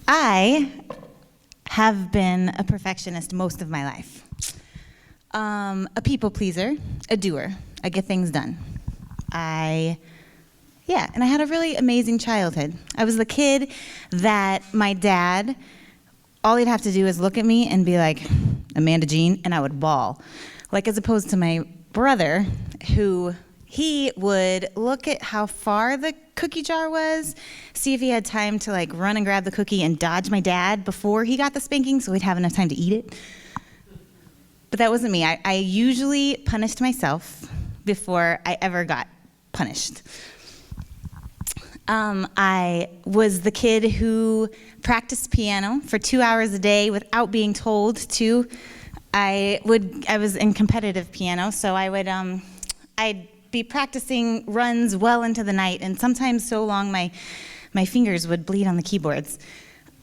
I have been a perfectionist most of my life. A people pleaser, a doer. I get things done. And I had a really amazing childhood. I was the kid that my dad, all he'd have to do is look at me and be like, Amanda Jean, and I would bawl. Like, as opposed to my brother, who he would look at how far the cookie jar was, see if he had time to like run and grab the cookie and dodge my dad before he got the spanking so he'd have enough time to eat it. But that wasn't me. I usually punished myself before I ever got punished. I was the kid who practiced piano for 2 hours a day without being told to. I was in competitive piano, so I'd be practicing runs well into the night, and sometimes so long my fingers would bleed on the keyboards.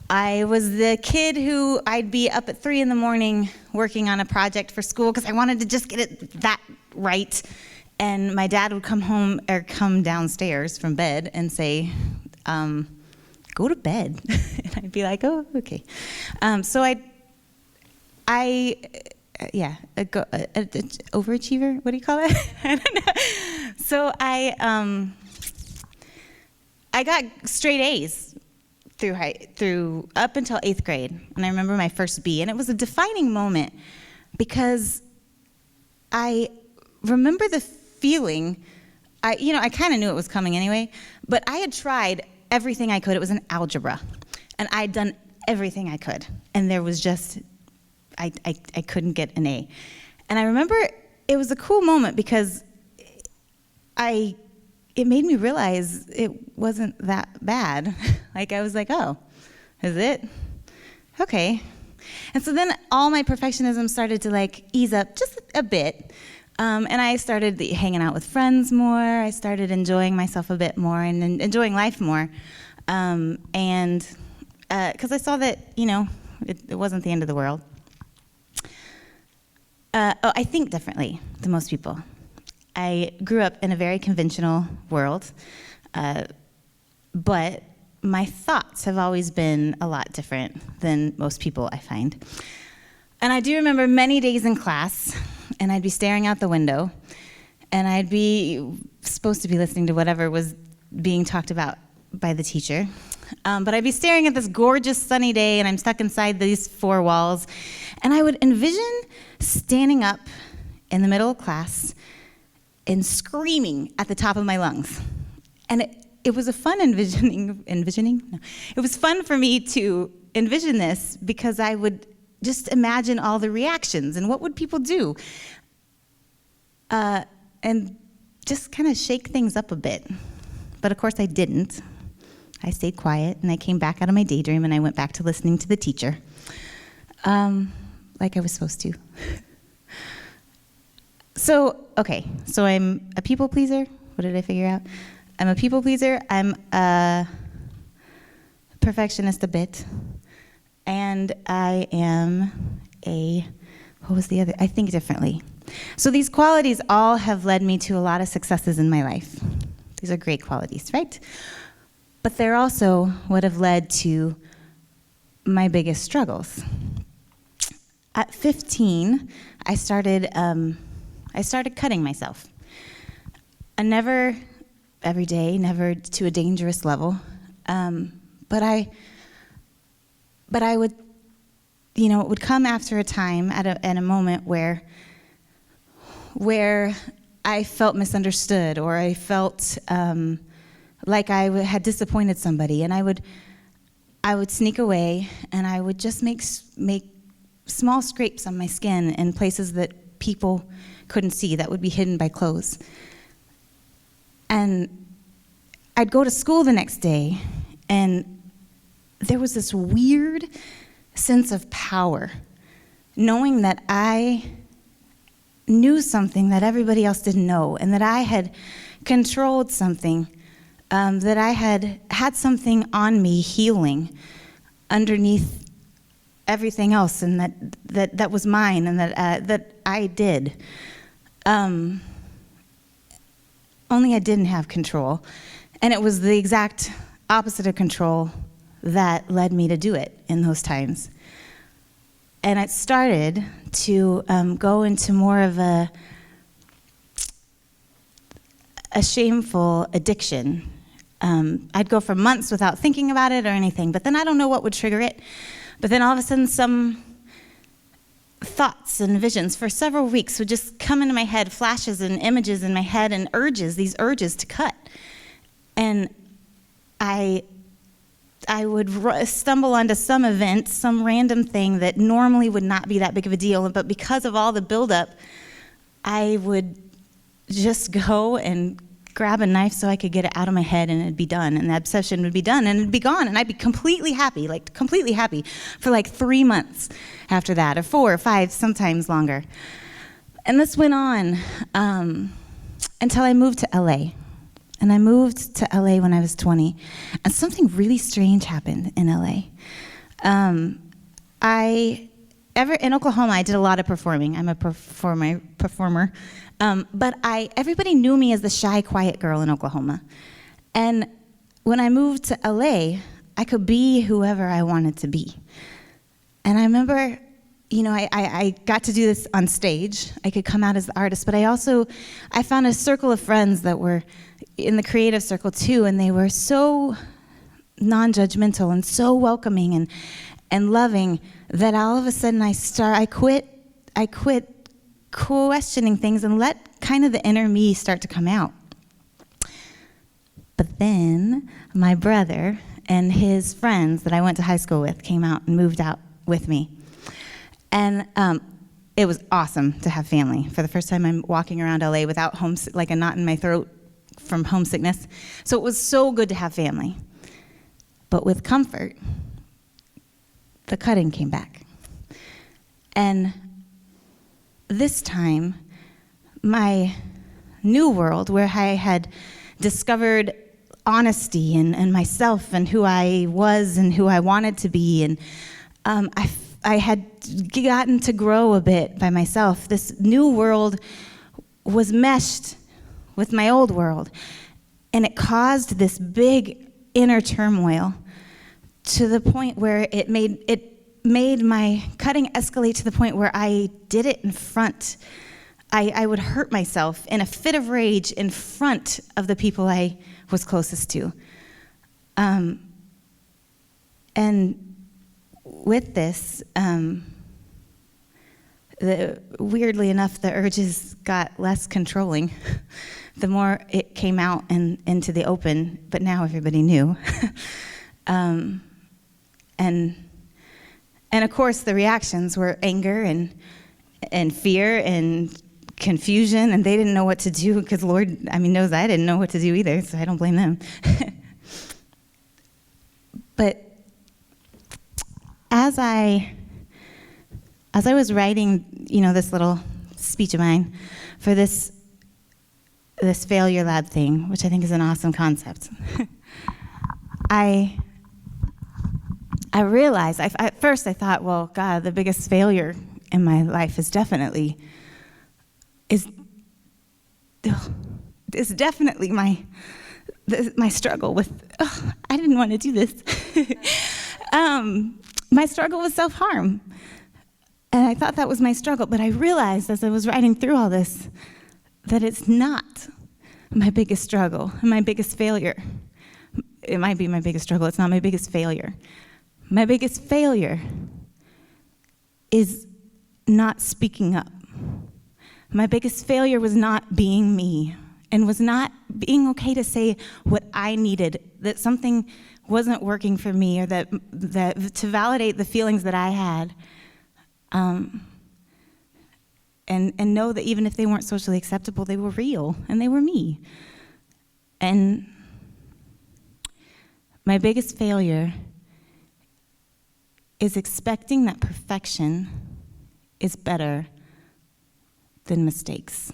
I was the kid who I'd be up at 3 in the morning working on a project for school because I wanted to just get it that right. And my dad would come downstairs from bed and say, go to bed. And I'd be like, oh, okay. Overachiever, what do you call it? I don't know. So I got straight A's through up until 8th grade. And I remember my first B, and it was a defining moment because I remember the feeling, I kind of knew it was coming anyway, but I had tried everything I could. It was in algebra, and I'd done everything I could, and there was just, I couldn't get an A. And I remember it was a cool moment because it made me realize it wasn't that bad. Like, I was like, oh, is it? Okay. And so then all my perfectionism started to like ease up just a bit. And I started hanging out with friends more. I started enjoying myself a bit more and enjoying life more. And because I saw that, it wasn't the end of the world. I think differently than most people. I grew up in a very conventional world, but my thoughts have always been a lot different than most people, I find. And I do remember many days in class, and I'd be staring out the window, and I'd be supposed to be listening to whatever was being talked about by the teacher. But I'd be staring at this gorgeous sunny day, and I'm stuck inside these 4 walls, and I would envision standing up in the middle of class and screaming at the top of my lungs. And it was a fun envisioning? No. It was fun for me to envision this because I would just imagine all the reactions and what would people do. And just kind of shake things up a bit. But of course I didn't. I stayed quiet, and I came back out of my daydream, and I went back to listening to the teacher, like I was supposed to. So I'm a people pleaser. What did I figure out? I'm a people pleaser. I'm a perfectionist a bit. And I am what was the other? I think differently. So these qualities all have led me to a lot of successes in my life. These are great qualities, right? But they're also what have led to my biggest struggles. At 15, I started cutting myself. And never every day, never to a dangerous level. But I would, it would come after a time at a moment where I felt misunderstood, or I felt like I had disappointed somebody, and I would sneak away, and I would just make small scrapes on my skin in places that people couldn't see, that would be hidden by clothes. And I'd go to school the next day, and there was this weird sense of power, knowing that I knew something that everybody else didn't know, and that I had controlled something, that I had something on me healing underneath everything else, and that was mine, and that I did. Only I didn't have control. And it was the exact opposite of control that led me to do it in those times. And it started to go into more of a shameful addiction. I'd go for months without thinking about it or anything, but then I don't know what would trigger it. But then all of a sudden some thoughts and visions for several weeks would just come into my head, flashes and images in my head and these urges to cut. And I would stumble onto some event, some random thing that normally would not be that big of a deal, but because of all the buildup, I would just go and grab a knife so I could get it out of my head and it'd be done, and the obsession would be done and it'd be gone, and I'd be completely happy for like 3 months after that, or 4 or 5, sometimes longer. And this went on until I moved to LA. And I moved to LA when I was 20, and something really strange happened in LA. In Oklahoma, I did a lot of performing. I'm a performer. But everybody knew me as the shy, quiet girl in Oklahoma. And when I moved to LA, I could be whoever I wanted to be. And I remember, I got to do this on stage. I could come out as the artist, but I found a circle of friends that were in the creative circle too, and they were so non-judgmental and so welcoming and loving that all of a sudden I quit questioning things and let kind of the inner me start to come out. But then my brother and his friends that I went to high school with came out and moved out with me. And it was awesome to have family. For the first time, I'm walking around LA without like a knot in my throat from homesickness. So it was so good to have family. But with comfort, the cutting came back. And this time, my new world, where I had discovered honesty and myself and who I was and who I wanted to be, and I had gotten to grow a bit by myself. This new world was meshed with my old world, and it caused this big inner turmoil to the point where it made my cutting escalate to the point where I did it in front. I would hurt myself in a fit of rage in front of the people I was closest to. And with this, weirdly enough, the urges got less controlling the more it came out and into the open, but now everybody knew. And of course, the reactions were anger and fear and confusion, and they didn't know what to do, because Lord, knows I didn't know what to do either, so I don't blame them. But as I was writing, this little speech of mine for this failure lab thing, which I think is an awesome concept, I realized, at first I thought, well, God, the biggest failure in my life is definitely my struggle with, I didn't want to do this. My struggle with self-harm. And I thought that was my struggle, but I realized as I was writing through all this that it's not my biggest struggle and my biggest failure. It might be my biggest struggle, it's not my biggest failure. My biggest failure is not speaking up. My biggest failure was not being me, and was not being okay to say what I needed, that something wasn't working for me, or that to validate the feelings that I had, and know that even if they weren't socially acceptable, they were real, and they were me. And my biggest failure is expecting that perfection is better than mistakes.